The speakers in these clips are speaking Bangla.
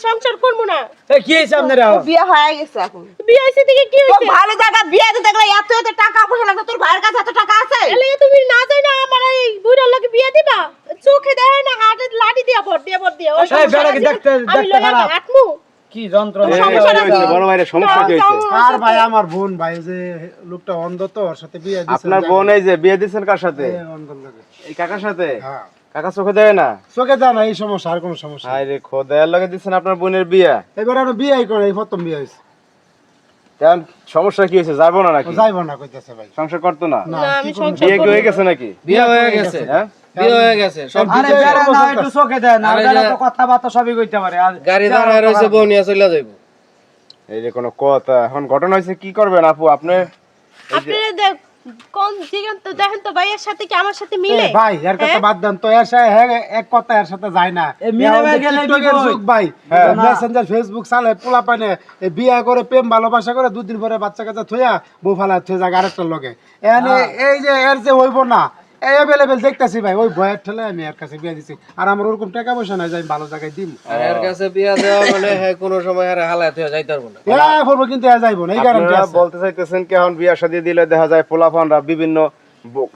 সংসার করব না। এই কি হইছে আপনারা? বিয়ে হয়ে গেছে এখন। বিয়ে হইছে দেখে কি তো হইছে? ভালো জায়গা বিয়ে দিতে গেলে এত এত টাকা পয়সা লাগবে, তোর ভাইয়ের কাছে এত টাকা আছে? এলে তুমি না যাই না আমার এই বুড়ার লগে বিয়ে দিবা? চোখে দেখে না হাতে লাঠি দিয়া ভর দিয়া ও এই বেড়াকে দেখতে খারাপ। হাঁটমু কি যন্ত্রণা। বড় ভাইয়ের সমস্যা কি হয়েছে? আর ভাই আমার বোন ভাই যে লোকটা অন্ধ তো ওর সাথে বিয়ে দিছে। আপনার বোন এই যে বিয়ে দিচ্ছেন কার সাথে? অন্ধ লাগে। এই কাকার সাথে? হ্যাঁ কাকা চোখে দেয় না? চোখে দেয় না, এই সমস্যা আর কোনো সমস্যা হায় রে খোদার লগে দিচ্ছেন আপনার বোনের বিয়া। এবার আর বিয়ে করে এই প্রথম বিয়ে হয়েছে। তেমন সমস্যা কি হয়েছে? যাবো না নাকি? যাইব না কইতেছে ভাই। সংসার করতো না? না না আমি কি করবো? সংসার বিয়ে কি করব হয়ে গেছে নাকি? বিয়ে হয়ে গেছে। হ্যাঁ বিয়ে হয়ে গেছে। সব আরে বিয়ে বেড়া হয়ে না, গেছে। একটু চোখে দেয় না, আরে বেড়া যে- তো কথাবার্তা সবই কইতে পারে। আর গাড়ি দাঁড়ায় রয়েছে, বউ নিয়ে চলে যাইব। এই যে কোনো কথা এখন ঘটনা হয়েছে, কি করবেন আপু আপনি? আপনারা দেখ কোন জিগান তো দেখেন তো ভাইয়ের সাথে কি আমার সাথে মিলে? এ ভাই এর কথা বাদ দেন তো, এর সাথে হ্যাঁ এক কথা এর সাথে যায় না। এ মিলে ভাই গেলে টিকটকের বিপদ। যুগ ভাই, হ্যাঁ। মেসেঞ্জার ফেসবুক চালায় পোলা পানে বিয়ে করে প্রেম ভালোবাসা করে দুদিন পরে বাচ্চা কাচ্চা থইয়া বউ ফালা থয়ে যায় আরেকটার লগে। এনে এই যে এর যে হইব না অ্যাভেলেবেল দেখতেছি ভাই, ওই ভয়ের ঠেলে আমি এর কাছে বিয়ে দিছি। আর আমার ওরকম টাকা পয়সা নাই যে আমি ভালো জায়গায় দিম। আর এর কাছে বিয়া দেওয়া মানে হ্যাঁ কোনো সময় আর হালাত হয়ে যাইতে পারবো না। হ্যাঁ করবো কিন্তু এ যাইব না, এই গ্যারান্টি আপনারা আছে। বলতে চাইতেছেন কি এখন বিয়া শাদী দিলে দেখা যায় পোলাপানরা বিভিন্ন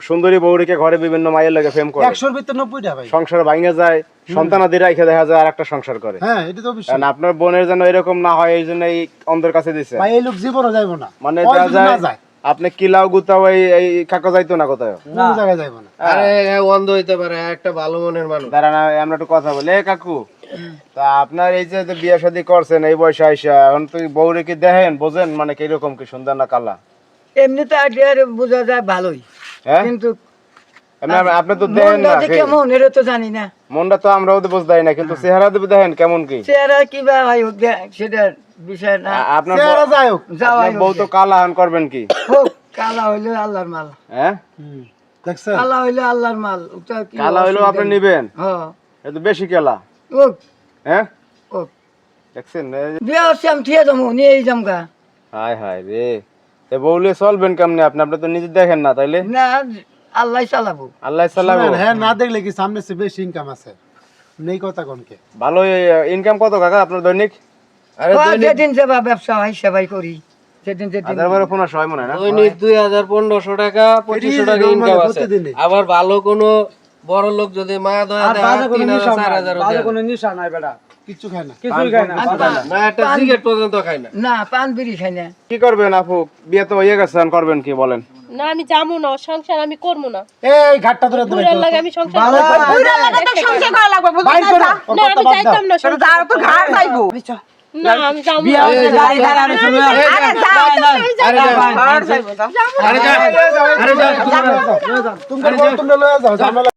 সুন্দরী বউরিকে ঘরে বিভিন্ন মায়ের লাগে প্রেম করে, 100-র ভিতরে 90টা ভাই। সংসার ভাঙে যায়, সন্তানাদি রাখে দেখা যায় আর একটা সংসার করে। হ্যাঁ এটা তো অবশ্যই কারণ আপনার বোনের যেন এরকম না হয় এই জন্য এই অন্ধের কাছে দিছে। ভাই, এই লোক জীবনও যাইব না, মানে ওই দেখা যদি না যায় যায় আপনি কিলাও গুতাও এই কাকা যাইতো না কোথায়। কোনো জায়গায় যাইব না। আরে অন্ধ হইতে পারে, একটা ভালো মনের মানুষ। দাঁড়ান আমরা একটু কথা বলি। কাকু তা আপনার এই যে বিয়ে শাদী করছেন এই বয়সে আইসা, এখন তুই বউরে কি দেখেন বোঝেন মানে কিরকম কি সুন্দর না কালা? এমনি তো আর বোঝা যায় ভালোই, হ্যাঁ কিন্তু আপনি তো দেখেন মনটা না, যে কেমন এটা তো জানি না। মনটা তো আমরাও তো বুঝতে পারি না, কিন্তু চেহারা দেবে দেখেন কেমন কি। চেহারা কিবা হয় হোক সেটার বিষয় না, আপনার চেহারা যাই হোক, যাওয়াই আপনার বউ তো কালা, এখন করবেন কি? হোক। কালা হইলে আল্লাহর মাল, হ্যাঁ দেখছেন? কালা হইলে আল্লাহর মাল। ওটা কি কালা হইলেও আপনি অসুবিধা নিবেন? নেই। হ্যাঁ এটা বেশি কালা। হোক হ্যাঁ হোক, দেখছেন এই যে- বিয়ে হচ্ছে আমি ঠিক যাবো, নিয়েই যামগা। হায় হায় রে, এ বউলে চলবেন কেমনে আপনি? আপনি তো নিজে দেখেন না, তাইলে না আল্লাহ চালাবো। আল্লাহ চালাবো। শুনেন, হ্যাঁ না দেখলে কি সামনে সে বেশি ইনকাম আছে, নেই কথা কোনকে। ভালো ইনকাম কত কাকা আপনার দৈনিক? আরে যেদিন যাবা ব্যবসা হয় সেবাই করি, যেদিন যেদিন। 1500 হয় মনে হয় না? দৈনিক 2000-1500 টাকা 2500 টাকা এটি ইনকাম মানে আছে। প্রতিদিনই। আবার ভালো কোনো বড় লোক যদি মায়া দয়া আর দেয় বাজে কোনো 3000 নিশা নাই, 4000 বাজে দেয়। কোনো নিশা নাই বেটা, কিচ্ছু খায় না, কিছুই খায় না। না একটা সিগারেট পর্যন্ত খায় না। না পান বিড়ি খাই না। কি করবেন আপু? বিয়ে তো হয়ে গেছে, এখন করবেন কি বলেন? না আমি যাবো না, সংসার আমি করব না। এই ঘাটটা ধরে ধরে বুড়ার লাগে আমি সংসার ভালো করব না। বুইড়া লাগা তো সংসার করা লাগবে, বুঝছ বাইর না? করো, না ওর আমি কথা বাদ দাও। যাইতাম না তোর সংসার। তো ঘাড় যাইবো। না আমি যাবো না। এই যে গাড়ি দাঁড়া রে শুনো। আরে যাও, আরে যা। ঘাড় যাইবো, যাও। আরে যা। আরে যা। তুমি লয়ে যাও, ঝামেলা